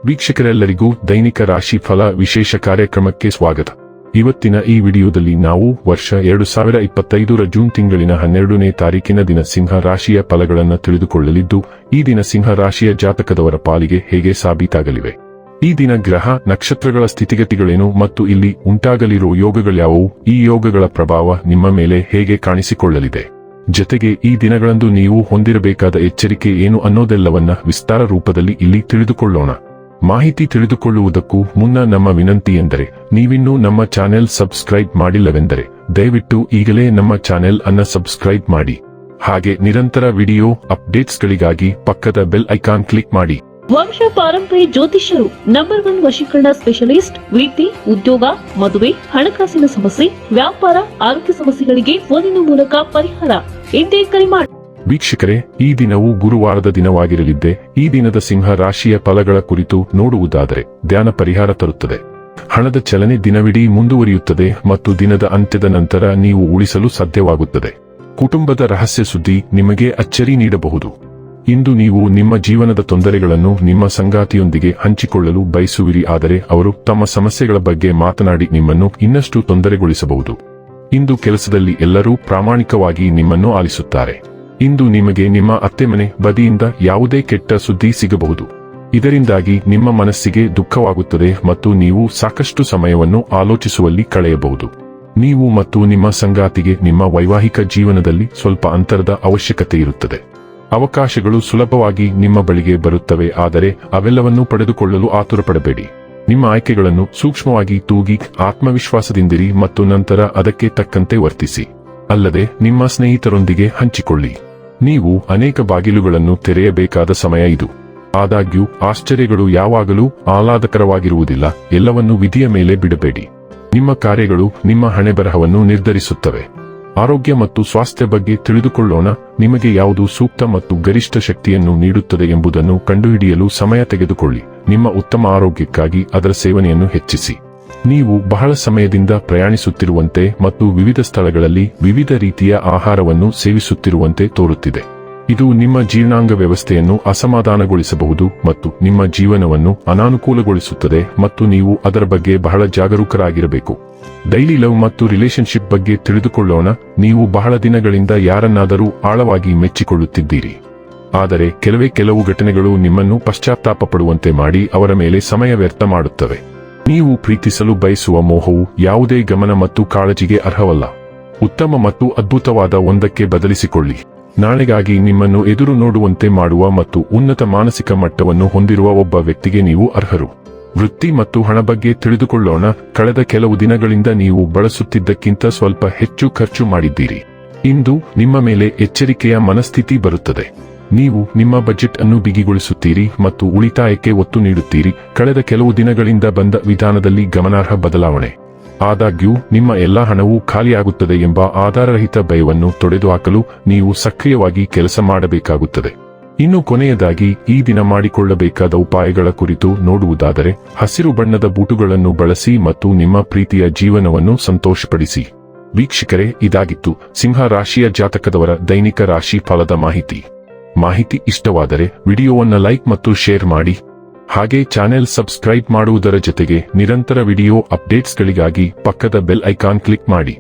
ವೀಕ್ಷಕರೆಲ್ಲರಿಗೂ ದೈನಿಕ ರಾಶಿ ಫಲ ವಿಶೇಷ ಕಾರ್ಯಕ್ರಮಕ್ಕೆ ಸ್ವಾಗತ. ಇವತ್ತಿನ ಈ ವಿಡಿಯೋದಲ್ಲಿ ನಾವು ವರ್ಷ 2025ರ ಜೂನ್ ತಿಂಗಳಿನ 12ನೇ ತಾರೀಕಿನ ದಿನ ಸಿಂಹ ರಾಶಿಯ ಫಲಗಳನ್ನು ತಿಳಿದುಕೊಳ್ಳಲಿದ್ದು, ಈ ದಿನ ಸಿಂಹ ರಾಶಿಯ ಜಾತಕದವರ ಪಾಲಿಗೆ ಹೇಗೆ ಸಾಬೀತಾಗಲಿವೆ, ಈ ದಿನ ಗ್ರಹ ನಕ್ಷತ್ರಗಳ ಸ್ಥಿತಿಗತಿಗಳೇನು ಮತ್ತು ಇಲ್ಲಿ ಉಂಟಾಗಲಿರುವ ಯೋಗಗಳ್ಯಾವುವು, ಈ ಯೋಗಗಳ ಪ್ರಭಾವ ನಿಮ್ಮ ಮೇಲೆ ಹೇಗೆ ಕಾಣಿಸಿಕೊಳ್ಳಲಿದೆ, ಜೊತೆಗೆ ಈ ದಿನಗಳಂದು ನೀವು ಹೊಂದಿರಬೇಕಾದ ಎಚ್ಚರಿಕೆ ಏನು ಅನ್ನೋದೆಲ್ಲವನ್ನ ವಿಸ್ತಾರ ರೂಪದಲ್ಲಿ ಇಲ್ಲಿ ತಿಳಿದುಕೊಳ್ಳೋಣ. ಮಾಹಿತಿ ತಿಳಿದುಕೊಳ್ಳುವುದಕ್ಕೂ ಮುನ್ನ ನಮ್ಮ ವಿನಂತಿ ಎಂದರೆ, ನೀವಿನ್ನೂ ನಮ್ಮ ಚಾನೆಲ್ ಸಬ್ಸ್ಕ್ರೈಬ್ ಮಾಡಿಲ್ಲವೆಂದರೆ ದಯವಿಟ್ಟು ಈಗಲೇ ನಮ್ಮ ಚಾನೆಲ್ ಅನ್ನು ಸಬ್ಸ್ಕ್ರೈಬ್ ಮಾಡಿ. ಹಾಗೆ ನಿರಂತರ ವಿಡಿಯೋ ಅಪ್ಡೇಟ್ಸ್ಗಳಿಗಾಗಿ ಪಕ್ಕದ ಬೆಲ್ ಐಕಾನ್ ಕ್ಲಿಕ್ ಮಾಡಿ. ವಂಶ ಪಾರಂಪರ್ಯ ಜ್ಯೋತಿಷ್ಯರು ನಂಬರ್ 1 ವಶೀಕರಣ ಸ್ಪೆಷಲಿಸ್ಟ್. ವೃತ್ತಿ, ಉದ್ಯೋಗ, ಮದುವೆ, ಹಣಕಾಸಿನ ಸಮಸ್ಯೆ, ವ್ಯಾಪಾರ, ಆರೋಗ್ಯ ಸಮಸ್ಯೆಗಳಿಗೆ ಫೋನಿನ ಮೂಲಕ ಪರಿಹಾರ. ಇಂದೇ ಕರೆ ಮಾಡಿ. ವೀಕ್ಷಕರೇ, ಈ ದಿನವು ಗುರುವಾರದ ದಿನವಾಗಿರಲಿದ್ದೆ. ಈ ದಿನದ ಸಿಂಹ ರಾಶಿಯ ಫಲಗಳ ಕುರಿತು ನೋಡುವುದಾದರೆ, ಧ್ಯಾನ ಪರಿಹಾರ ತರುತ್ತದೆ. ಹಣದ ಚಲನೆ ದಿನವಿಡೀ ಮುಂದುವರಿಯುತ್ತದೆ ಮತ್ತು ದಿನದ ಅಂತ್ಯದ ನಂತರ ನೀವು ಉಳಿಸಲು ಸಾಧ್ಯವಾಗುತ್ತದೆ. ಕುಟುಂಬದ ರಹಸ್ಯ ಸುದ್ದಿ ನಿಮಗೆ ಅಚ್ಚರಿ ನೀಡಬಹುದು. ಇಂದು ನೀವು ನಿಮ್ಮ ಜೀವನದ ತೊಂದರೆಗಳನ್ನು ನಿಮ್ಮ ಸಂಗಾತಿಯೊಂದಿಗೆ ಹಂಚಿಕೊಳ್ಳಲು ಬಯಸುವಿರಿ, ಆದರೆ ಅವರು ತಮ್ಮ ಸಮಸ್ಯೆಗಳ ಬಗ್ಗೆ ಮಾತನಾಡಿ ನಿಮ್ಮನ್ನು ಇನ್ನಷ್ಟು ತೊಂದರೆಗೊಳಿಸಬಹುದು. ಇಂದು ಕೆಲಸದಲ್ಲಿ ಎಲ್ಲರೂ ಪ್ರಾಮಾಣಿಕವಾಗಿ ನಿಮ್ಮನ್ನು ಆಲಿಸುತ್ತಾರೆ. ಇಂದು ನಿಮಗೆ ನಿಮ್ಮ ಅತ್ತೆಮನೆ ಬದಿಯಿಂದ ಯಾವುದೇ ಕೆಟ್ಟ ಸುದ್ದಿ ಸಿಗಬಹುದು. ಇದರಿಂದಾಗಿ ನಿಮ್ಮ ಮನಸ್ಸಿಗೆ ದುಃಖವಾಗುತ್ತದೆ ಮತ್ತು ನೀವು ಸಾಕಷ್ಟು ಸಮಯವನ್ನು ಆಲೋಚಿಸುವಲ್ಲಿ ಕಳೆಯಬಹುದು. ನೀವು ಮತ್ತು ನಿಮ್ಮ ಸಂಗಾತಿಗೆ ನಿಮ್ಮ ವೈವಾಹಿಕ ಜೀವನದಲ್ಲಿ ಸ್ವಲ್ಪ ಅಂತರದ ಅವಶ್ಯಕತೆ ಇರುತ್ತದೆ. ಅವಕಾಶಗಳು ಸುಲಭವಾಗಿ ನಿಮ್ಮ ಬಳಿಗೆ ಬರುತ್ತವೆ, ಆದರೆ ಅವೆಲ್ಲವನ್ನೂ ಪಡೆದುಕೊಳ್ಳಲು ಆತುರಪಡಬೇಡಿ. ನಿಮ್ಮ ಆಯ್ಕೆಗಳನ್ನು ಸೂಕ್ಷ್ಮವಾಗಿ ತೂಗಿ ಆತ್ಮವಿಶ್ವಾಸದಿಂದಿರಿ ಮತ್ತು ನಂತರ ಅದಕ್ಕೆ ತಕ್ಕಂತೆ ವರ್ತಿಸಿ. ಅಲ್ಲದೆ ನಿಮ್ಮ ಸ್ನೇಹಿತರೊಂದಿಗೆ ಹಂಚಿಕೊಳ್ಳಿ. ನೀವು ಅನೇಕ ಬಾಗಿಲುಗಳನ್ನು ತೆರೆಯಬೇಕಾದ ಸಮಯ ಇದು. ಆದಾಗ್ಯೂ ಆಶ್ಚರ್ಯಗಳು ಯಾವಾಗಲೂ ಆಹ್ಲಾದಕರವಾಗಿರುವುದಿಲ್ಲ. ಎಲ್ಲವನ್ನೂ ವಿಧಿಯ ಮೇಲೆ ಬಿಡಬೇಡಿ. ನಿಮ್ಮ ಕಾರ್ಯಗಳು ನಿಮ್ಮ ಹಣೆಬರಹವನ್ನು ನಿರ್ಧರಿಸುತ್ತವೆ. ಆರೋಗ್ಯ ಮತ್ತು ಸ್ವಾಸ್ಥ್ಯ ಬಗ್ಗೆ ತಿಳಿದುಕೊಳ್ಳೋಣ. ನಿಮಗೆ ಯಾವುದು ಸೂಕ್ತ ಮತ್ತು ಗರಿಷ್ಠ ಶಕ್ತಿಯನ್ನು ನೀಡುತ್ತದೆ ಎಂಬುದನ್ನು ಕಂಡುಹಿಡಿಯಲು ಸಮಯ ತೆಗೆದುಕೊಳ್ಳಿ. ನಿಮ್ಮ ಉತ್ತಮ ಆರೋಗ್ಯಕ್ಕಾಗಿ ಅದರ ಸೇವನೆಯನ್ನು ಹೆಚ್ಚಿಸಿ. ನೀವು ಬಹಳ ಸಮಯದಿಂದ ಪ್ರಯಾಣಿಸುತ್ತಿರುವಂತೆ ಮತ್ತು ವಿವಿಧ ಸ್ಥಳಗಳಲ್ಲಿ ವಿವಿಧ ರೀತಿಯ ಆಹಾರವನ್ನು ಸೇವಿಸುತ್ತಿರುವಂತೆ ತೋರುತ್ತಿದೆ. ಇದು ನಿಮ್ಮ ಜೀರ್ಣಾಂಗ ವ್ಯವಸ್ಥೆಯನ್ನು ಅಸಮಾಧಾನಗೊಳಿಸಬಹುದು ಮತ್ತು ನಿಮ್ಮ ಜೀವನವನ್ನು ಅನಾನುಕೂಲಗೊಳಿಸುತ್ತದೆ ಮತ್ತು ನೀವು ಅದರ ಬಗ್ಗೆ ಬಹಳ ಜಾಗರೂಕರಾಗಿರಬೇಕು. ಡೈಲಿ ಲವ್ ಮತ್ತು ರಿಲೇಶನ್ಶಿಪ್ ಬಗ್ಗೆ ತಿಳಿದುಕೊಳ್ಳೋಣ. ನೀವು ಬಹಳ ದಿನಗಳಿಂದ ಯಾರನ್ನಾದರೂ ಆಳವಾಗಿ ಮೆಚ್ಚಿಕೊಳ್ಳುತ್ತಿದ್ದೀರಿ, ಆದರೆ ಕೆಲವು ಘಟನೆಗಳು ನಿಮ್ಮನ್ನು ಪಶ್ಚಾತ್ತಾಪ ಪಡುವಂತೆ ಮಾಡಿ ಅವರ ಮೇಲೆ ಸಮಯ ವ್ಯರ್ಥ ಮಾಡುತ್ತವೆ. ನೀವು ಪ್ರೀತಿಸಲು ಬಯಸುವ ಮೋಹವು ಯಾವುದೇ ಗಮನ ಮತ್ತು ಕಾಳಜಿಗೆ ಅರ್ಹವಲ್ಲ. ಉತ್ತಮ ಮತ್ತು ಅದ್ಭುತವಾದ ಒಂದಕ್ಕೆ ಬದಲಿಸಿಕೊಳ್ಳಿ. ನಾಳೆಗಾಗಿ ನಿಮ್ಮನ್ನು ಎದುರು ನೋಡುವಂತೆ ಮಾಡುವ ಮತ್ತು ಉನ್ನತ ಮಾನಸಿಕ ಮಟ್ಟವನ್ನು ಹೊಂದಿರುವ ಒಬ್ಬ ವ್ಯಕ್ತಿಗೆ ನೀವು ಅರ್ಹರು. ವೃತ್ತಿ ಮತ್ತು ಹಣ ಬಗ್ಗೆ ತಿಳಿದುಕೊಳ್ಳೋಣ. ಕಳೆದ ಕೆಲವು ದಿನಗಳಿಂದ ನೀವು ಬಳಸುತ್ತಿದ್ದಕ್ಕಿಂತ ಸ್ವಲ್ಪ ಹೆಚ್ಚು ಖರ್ಚು ಮಾಡಿದ್ದೀರಿ. ಇಂದು ನಿಮ್ಮ ಮೇಲೆ ಎಚ್ಚರಿಕೆಯ ಮನಸ್ಥಿತಿ ಬರುತ್ತದೆ. ನೀವು ನಿಮ್ಮ ಬಜೆಟ್ ಅನ್ನು ಬಿಗಿಗೊಳಿಸುತ್ತೀರಿ ಮತ್ತು ಉಳಿತಾಯಕ್ಕೆ ಒತ್ತು ನೀಡುತ್ತೀರಿ. ಕಳೆದ ಕೆಲವು ದಿನಗಳಿಂದ ಬಂದ ವಿಧಾನದಲ್ಲಿ ಗಮನಾರ್ಹ ಬದಲಾವಣೆ. ಆದಾಗ್ಯೂ ನಿಮ್ಮ ಎಲ್ಲಾ ಹಣವೂ ಖಾಲಿಯಾಗುತ್ತದೆ ಎಂಬ ಆಧಾರರಹಿತ ಭಯವನ್ನು ತೊಡೆದುಹಾಕಲು ನೀವು ಸಕ್ರಿಯವಾಗಿ ಕೆಲಸ ಮಾಡಬೇಕಾಗುತ್ತದೆ. ಇನ್ನು ಕೊನೆಯದಾಗಿ ಈ ದಿನ ಮಾಡಿಕೊಳ್ಳಬೇಕಾದ ಉಪಾಯಗಳ ಕುರಿತು ನೋಡುವುದಾದರೆ, ಹಸಿರು ಬಣ್ಣದ ಬೂಟುಗಳನ್ನು ಬಳಸಿ ಮತ್ತು ನಿಮ್ಮ ಪ್ರೀತಿಯ ಜೀವನವನ್ನು ಸಂತೋಷಪಡಿಸಿ. ವೀಕ್ಷಕರೇ, ಇದಾಗಿತ್ತು ಸಿಂಹ ರಾಶಿಯ ಜಾತಕದವರ ದೈನಿಕ ರಾಶಿ ಫಲದ ಮಾಹಿತಿ ಇಷ್ಟವಾದರೆ ವಿಡಿಯೋವನ್ನು ಲೈಕ್ ಮತ್ತು ಶೇರ್ ಮಾಡಿ. ಹಾಗೆ ಚಾನೆಲ್ ಸಬ್ಸ್ಕ್ರೈಬ್ ಮಾಡುವುದರ ಜೊತೆಗೆ ನಿರಂತರ ವಿಡಿಯೋ ಅಪ್ಡೇಟ್ಸ್ಗಳಿಗಾಗಿ ಪಕ್ಕದ ಬೆಲ್ ಐಕಾನ್ ಕ್ಲಿಕ್ ಮಾಡಿ.